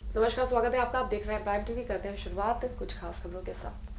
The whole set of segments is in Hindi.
नमस्कार, स्वागत है आपका। आप देख रहे हैं प्राइम टीवी। करते हैं शुरुआत कुछ खास खबरों के साथ।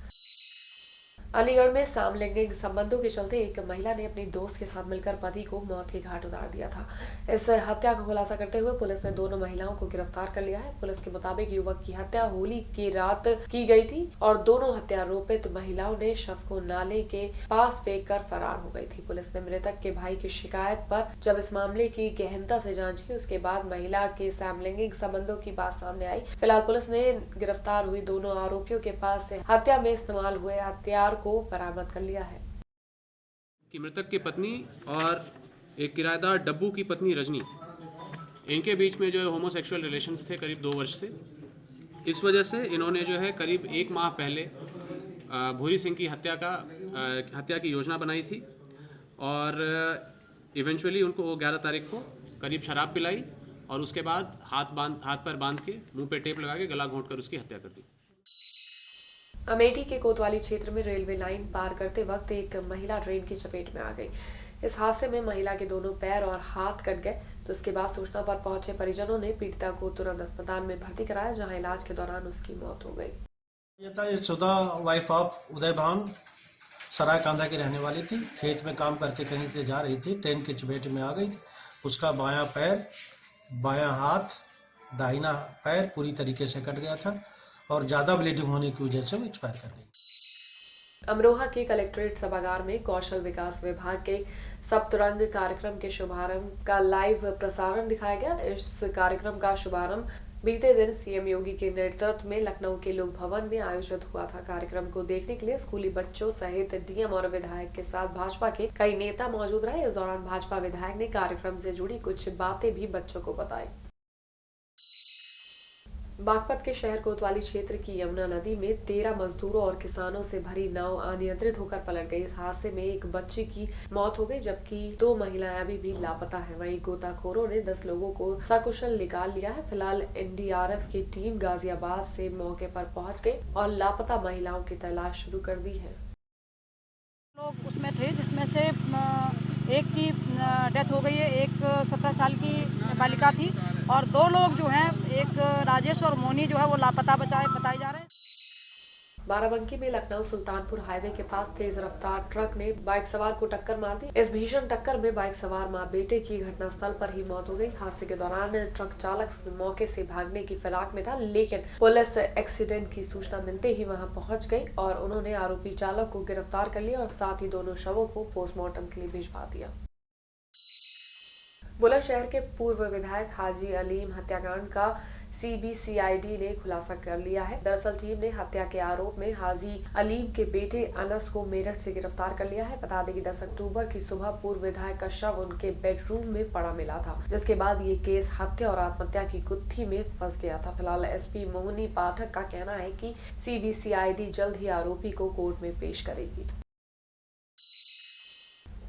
अलीगढ़ में समलैंगिक संबंधों के चलते एक महिला ने अपनी दोस्त के साथ मिलकर पति को मौत के घाट उतार दिया था। इस हत्या का खुलासा करते हुए पुलिस ने दोनों महिलाओं को गिरफ्तार कर लिया है। पुलिस के मुताबिक युवक की हत्या होली की रात की गई थी और दोनों हत्यारोपित महिलाओं ने शव को नाले के पास फेंक कर फरार हो गई थी। पुलिस ने मृतक के भाई की शिकायत पर जब इस मामले की गहनता से जांच की, उसके बाद महिला के समलैंगिक संबंधों की बात सामने आई। फिलहाल पुलिस ने गिरफ्तार हुई दोनों आरोपियों के पास से हत्या में इस्तेमाल हुए हथियार को बरामद कर लिया है। कि मृतक की पत्नी और एक किराएदार डब्बू की पत्नी रजनी, इनके बीच में जो है होमोसेक्सुअल रिलेशंस थे करीब 2 वर्ष से। इस वजह से इन्होंने जो है करीब 1 माह पहले भूरी सिंह की हत्या की योजना बनाई थी और इवेंचुअली उनको 11 तारीख को करीब शराब पिलाई और उसके बाद हाथ पर बांध के मुंह पे टेप लगा के गला घोंट कर उसकी हत्या कर दी। अमेठी के कोतवाली क्षेत्र में रेलवे लाइन पार करते वक्त एक महिला ट्रेन की चपेट में आ गई। इस हादसे में महिला के दोनों पैर और हाथ कट गए। तो इसके बाद सूचना पर पहुंचे परिजनों ने पीड़िता को तुरंत अस्पताल में भर्ती कराया, जहां इलाज के दौरान उसकी मौत हो गई। ये था ये सुधा वाइफ ऑफ उदय भान सराय कांधा की रहने वाली थी। खेत में काम करके कहीं से जा रही थी, ट्रेन की चपेट में आ गई। उसका बायां पैर, बायां हाथ, दाहिना पैर पूरी तरीके से कट गया था और ज़्यादा ब्लीडिंग होने की वजह से वो एक्सपायर कर गई। अमरोहा के कलेक्ट्रेट सभागार में कौशल विकास विभाग के सप्तरंग कार्यक्रम के शुभारंभ का लाइव प्रसारण दिखाया गया। इस कार्यक्रम का शुभारंभ बीते दिन सीएम योगी के नेतृत्व में लखनऊ के लोक भवन में आयोजित हुआ था। कार्यक्रम को देखने के लिए स्कूली बच्चों सहित डीएम और विधायक के साथ भाजपा के कई नेता मौजूद रहे। इस दौरान भाजपा विधायक ने कार्यक्रम से जुड़ी कुछ बातें भी बच्चों को बताई। बागपत के शहर कोतवाली क्षेत्र की यमुना नदी में 13 मजदूरों और किसानों से भरी नाव अनियंत्रित होकर पलट गई। इस हादसे में एक बच्ची की मौत हो गई, जबकि 2 महिलाएं अभी भी लापता हैं। वहीं गोताखोरों ने 10 लोगों को सकुशल निकाल लिया है। फिलहाल एनडीआरएफ की टीम गाजियाबाद से मौके पर पहुंच गई और लापता महिलाओं की तलाश शुरू कर दी है। लोग उसमें थे, जिसमें से एक की डेथ हो गई है, एक 17 साल की बालिका थी और 2 लोग जो हैं, एक राजेश और मोनी जो है वो लापता बताए जा रहे हैं। बाराबंकी में लखनऊ सुल्तानपुर हाईवे के पास तेज रफ्तार ट्रक ने बाइक सवार को टक्कर मार दी। इस भीषण टक्कर में बाइक सवार मां बेटे की घटनास्थल पर ही मौत हो गई। हादसे के दौरान ट्रक चालक मौके से भागने की फिराक में था, लेकिन पुलिस एक्सीडेंट की सूचना मिलते ही वहां पहुंच गई और उन्होंने आरोपी चालक को गिरफ्तार कर लिया और साथ ही दोनों शवों को पोस्टमार्टम के लिए भिजवा दिया। बुलंदशहर के पूर्व विधायक हाजी अलीम हत्याकांड का सीबीसीआईडी ने खुलासा कर लिया है। दरअसल टीम ने हत्या के आरोप में हाजी अलीम के बेटे अनस को मेरठ से गिरफ्तार कर लिया है। बता दें कि 10 अक्टूबर की सुबह पूर्व विधायक का शव उनके बेडरूम में पड़ा मिला था, जिसके बाद ये केस हत्या और आत्महत्या की गुत्थी में फंस गया था। फिलहाल एसपी मोहिनी पाठक का कहना है कि सीबीसीआईडी जल्द ही आरोपी को कोर्ट में पेश करेगी।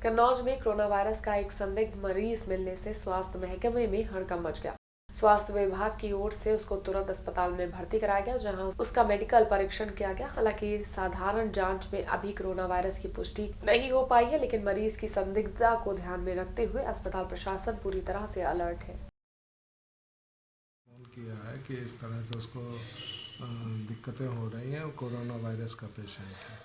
कन्नौज में कोरोना वायरस का एक संदिग्ध मरीज मिलने से स्वास्थ्य महकमे में हड़कंप मच गया। स्वास्थ्य विभाग की ओर से उसको तुरंत अस्पताल में भर्ती कराया गया, जहां उसका मेडिकल परीक्षण किया गया। हालांकि साधारण जांच में अभी कोरोना वायरस की पुष्टि नहीं हो पाई है, लेकिन मरीज की संदिग्धता को ध्यान में रखते हुए अस्पताल प्रशासन पूरी तरह से अलर्ट है। किया है कि इस तरह से उसको दिक्कतें हो रही हैं, कोरोना वायरस का पेशेंट है।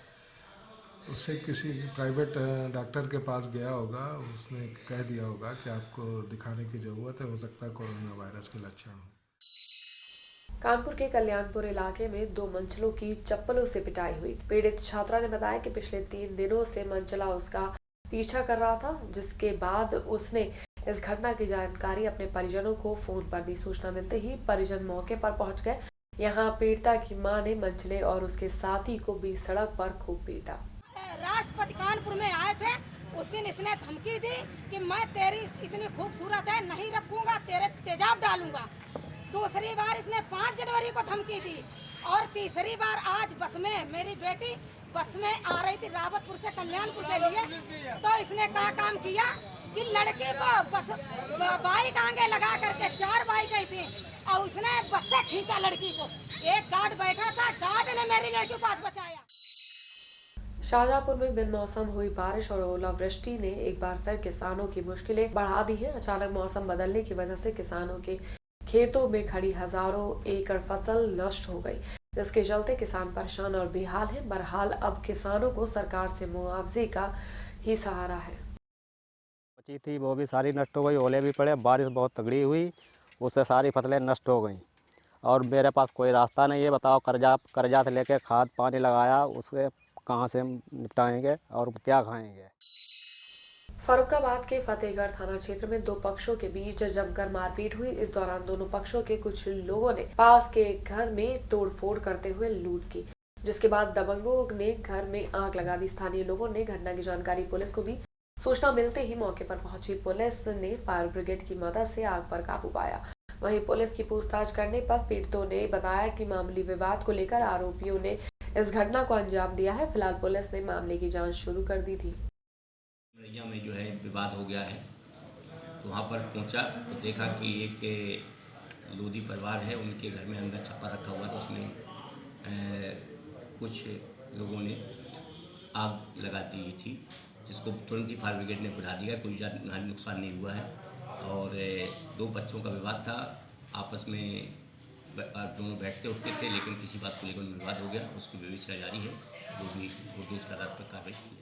उससे किसी प्राइवेट डॉक्टर के पास गया होगा, उसने कह दिया होगा कि आपको दिखाने की ज़रूरत है, हो सकता है कोरोना वायरस के लक्षण हो। कानपुर के कल्याणपुर इलाके में 2 मंचलों की चप्पलों से पिटाई हुई। पीड़ित छात्रा ने बताया कि पिछले 3 दिनों से मंचला उसका पीछा कर रहा था, जिसके बाद उसने इस घटना की जानकारी अपने परिजनों को फोन पर दी। सूचना मिलते ही परिजन मौके पर पहुंच गए। यहाँ पीड़िता की मां ने मंचले और उसके साथी को बीच सड़क पर खूब पीटा। राष्ट्रपति कानपुर में आए थे, उस दिन इसने धमकी दी कि मैं तेरी इतनी खूबसूरत है नहीं रखूंगा, तेरे तेजाब डालूंगा। दूसरी बार इसने 5 जनवरी को धमकी दी और तीसरी बार आज बस में मेरी बेटी बस में आ रही थी रावतपुर से कल्याणपुर के लिए, तो इसने क्या काम किया कि लड़की को बस बाइक आगे लगा करके 4 बाइकें थी और उसने बस से खींचा लड़की को। एक गार्ड बैठा था, गार्ड ने मेरी लड़की को आज बचाया। शाहजहांपुर में बिन मौसम हुई बारिश और ओलावृष्टि ने एक बार फिर किसानों की मुश्किलें बढ़ा दी है। अचानक मौसम बदलने की वजह से किसानों के खेतों में खड़ी हजारों एकड़ फसल नष्ट हो गई, जिसके चलते किसान परेशान और बेहाल हैं। बहरहाल अब किसानों को सरकार से मुआवजे का ही सहारा है। बची थी वो भी सारी नष्ट हो गई, ओले भी पड़े, बारिश बहुत तगड़ी हुई, उससे सारी फसलें नष्ट हो गई और मेरे पास कोई रास्ता नहीं है। बताओ, कर्जा से लेके खाद पानी लगाया, उसके कहाँ से हम निपटाएंगे और क्या खाएंगे। फर्रुखाबाद के फतेहगढ़ थाना क्षेत्र में दो पक्षों के बीच जमकर मारपीट हुई। इस दौरान दोनों पक्षों के कुछ लोगों ने पास के घर में तोड़फोड़ करते हुए लूट की, जिसके बाद दबंगों ने घर में आग लगा दी। स्थानीय लोगों ने घटना की जानकारी पुलिस को दी। सूचना मिलते ही मौके पर पहुंची पुलिस ने फायर ब्रिगेड की मदद से आग पर काबू पाया। वहीं पुलिस की पूछताछ करने पर पीड़ितों ने बताया कि मामूली विवाद को लेकर आरोपियों ने इस घटना को अंजाम दिया है। फिलहाल पुलिस ने मामले की जांच शुरू कर दी थी। मरैया में जो है विवाद हो गया है, तो वहाँ पर पहुँचा तो देखा कि एक लोधी परिवार है, उनके घर में अंदर छप्पर रखा हुआ था, उसमें कुछ लोगों ने आग लगा दी थी, जिसको तुरंत ही फायर ब्रिगेड ने बुझा दिया। कोई जानी नुकसान नहीं हुआ है और दो बच्चों का विवाद था, आपस में दोनों बैठते उठते थे, लेकिन किसी बात को लेकर विवाद हो गया। उसकी विवेचना जारी है, जो भी दोष का आधार पर कार्रवाई की है।